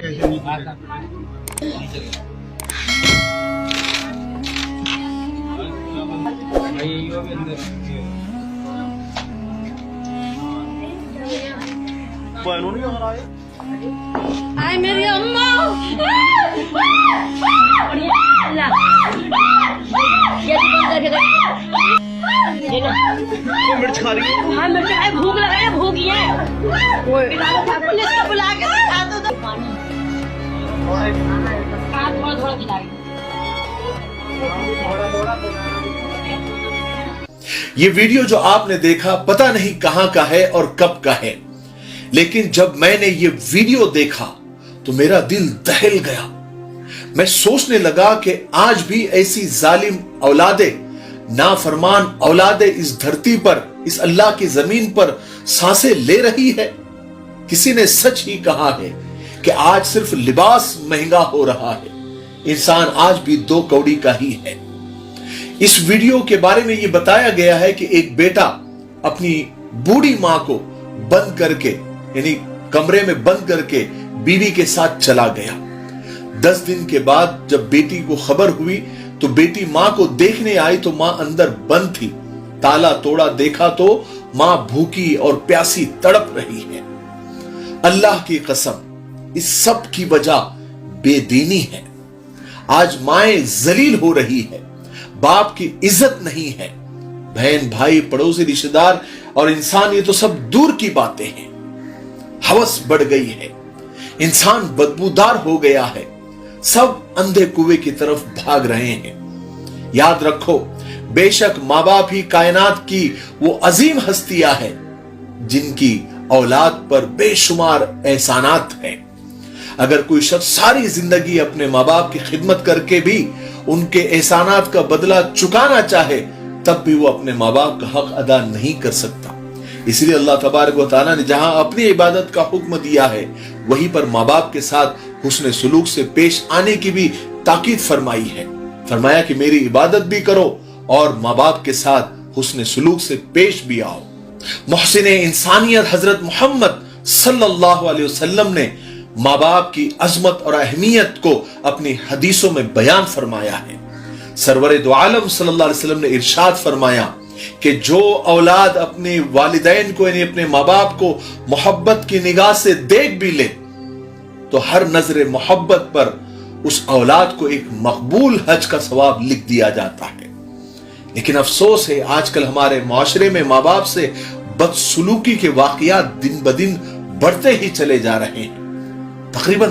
آئے میری اماں مرچ کھا رہی ہے. ہاں مرچ کھائے بھوک لگا ہے بھوکی ہے پولیس کو بلا کے دکھا دو تو پانی تھوڑا تھوڑا کھلا رہی. یہ ویڈیو جو آپ نے دیکھا پتہ نہیں کہاں کا ہے اور کب کا ہے، لیکن جب میں نے یہ ویڈیو دیکھا تو میرا دل دہل گیا. میں سوچنے لگا کہ آج بھی ایسی ظالم اولادیں، نافرمان اولادیں اس دھرتی پر، اس اللہ کی زمین پر سانسیں لے رہی ہے. کسی نے سچ ہی کہا ہے کہ آج صرف لباس مہنگا ہو رہا ہے، انسان آج بھی دو کوڑی کا ہی ہے. اس ویڈیو کے بارے میں یہ بتایا گیا ہے کہ ایک بیٹا اپنی بوڑھی ماں کو بند کر کے، یعنی کمرے میں بند کر کے بیوی کے ساتھ چلا گیا. 10 دن کے بعد جب بیٹی کو خبر ہوئی تو بیٹی ماں کو دیکھنے آئی تو ماں اندر بند تھی. تالا توڑا دیکھا تو ماں بھوکی اور پیاسی تڑپ رہی ہے. اللہ کی قسم اس سب کی وجہ بے دینی ہے. آج مائیں ذلیل ہو رہی ہے، باپ کی عزت نہیں ہے، بہن بھائی پڑوسی رشتہ دار اور انسان یہ تو سب دور کی باتیں ہیں. ہوس بڑھ گئی ہے، انسان بدبودار ہو گیا ہے، سب اندھے کنویں کی طرف بھاگ رہے ہیں. یاد رکھو بے شک ماں باپ ہی کائنات کی وہ عظیم ہستیاں ہیں جن کی اولاد پر بے شمار احسانات ہیں. اگر کوئی شخص ساری زندگی اپنے ماں باپ کی خدمت کر کے بھی ان کے احسانات کا بدلہ چکانا چاہے تب بھی وہ اپنے ماں باپ کا حق ادا نہیں کر سکتا. اس لیے اللہ تبارک و تعالیٰ نے جہاں اپنی عبادت کا حکم دیا ہے وہیں پر ماں باپ کے ساتھ حسن سلوک سے پیش آنے کی بھی تاکید فرمائی ہے. فرمایا کہ میری عبادت بھی کرو اور ماں باپ کے ساتھ حسن سلوک سے پیش بھی آؤ. محسن انسانیت حضرت محمد صلی اللہ علیہ وسلم نے ماں باپ کی عظمت اور اہمیت کو اپنی حدیثوں میں بیان فرمایا ہے. سرور دو عالم صلی اللہ علیہ وسلم نے ارشاد فرمایا کہ جو اولاد اپنے والدین کو یعنی اپنے ماں باپ کو محبت کی نگاہ سے دیکھ بھی لے تو ہر نظر محبت پر اس اولاد کو ایک مقبول حج کا ثواب لکھ دیا جاتا ہے. لیکن افسوس ہے آج کل ہمارے معاشرے میں ماں باپ سے بدسلوکی کے واقعات دن بدن بڑھتے ہی چلے جا رہے ہیں. تقریباً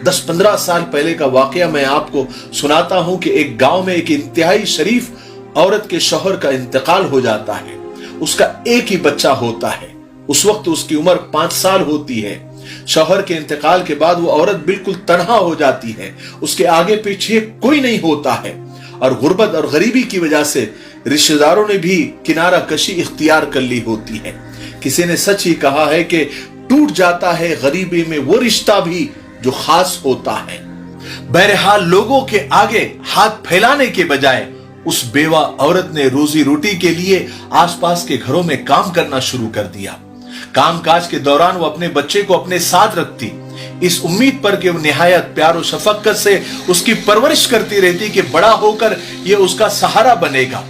10-15 سال پہلے کا واقعہ میں آپ کو سناتا ہوں کہ ایک گاؤں میں ایک انتہائی شریف عورت کے شوہر کا انتقال ہو جاتا ہے. اس کا ایک ہی بچہ ہوتا ہے. اس وقت اس کی عمر 5 سال ہوتی ہے. شوہر کے انتقال کے بعد وہ عورت بالکل تنہا ہو جاتی ہے. اس کے آگے پیچھے کوئی نہیں ہوتا ہے اور غربت اور غریبی کی وجہ سے رشتہ داروں نے بھی کنارہ کشی اختیار کر لی ہوتی ہے. کسی نے سچ ہی کہا ہے کہ ٹوٹ جاتا ہے غریبی میں وہ رشتہ بھی جو خاص ہوتا ہے. بہرحال لوگوں کے آگے ہاتھ پھیلانے کے بجائے اس بیوہ عورت نے روزی روٹی کے لیے آس پاس کے گھروں میں کام کرنا شروع کر دیا. کام کاج کے دوران وہ اپنے بچے کو اپنے ساتھ رکھتی اس امید پر کہ وہ نہایت پیار و شفقت سے اس کی پرورش کرتی رہتی کہ بڑا ہو کر یہ اس کا سہارا بنے گا.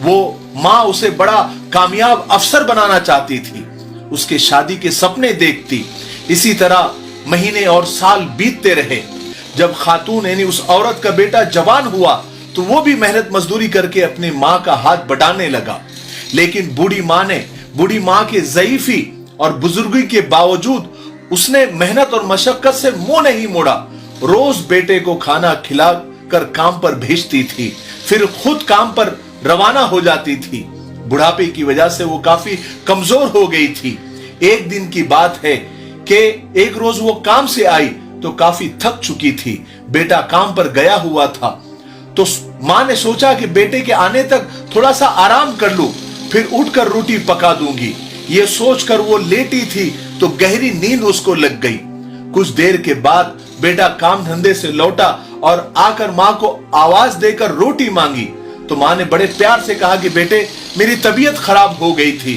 وہ ماں اسے بڑا کامیاب افسر بنانا چاہتی تھی. اس کے شادی کے سپنے دیکھتی. اسی طرح مہینے اور سال بیتتے رہے. جب خاتون یعنی اس عورت کا بیٹا جوان ہوا تو وہ بھی محنت مزدوری کر کے اپنی ماں کا ہاتھ بٹانے لگا. لیکن بوڑھی ماں کے ضعیفی اور بزرگی کے باوجود اس نے محنت اور مشقت سے منہ نہیں موڑا. روز بیٹے کو کھانا کھلا کر کام پر بھیجتی تھی، پھر خود کام پر روانہ ہو جاتی تھی. بڑھاپے کی وجہ سے وہ کافی کمزور ہو گئی تھی. ایک دن کی بات ہے کہ ایک روز وہ کام سے آئی تو کافی تھک چکی تھی. بیٹا کام پر گیا ہوا تھا تو ماں نے سوچا کہ بیٹے کے آنے تک تھوڑا سا آرام کر لوں، پھر اٹھ کر روٹی پکا دوں گی. یہ سوچ کر وہ لیٹی تھی تو گہری نیند اس کو لگ گئی. کچھ دیر کے بعد بیٹا کام دھندے سے لوٹا اور آ کر ماں کو آواز دے کر روٹی مانگی تو ماں نے بڑے پیار سے کہا کہ بیٹے میری طبیعت خراب ہو گئی تھی،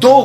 2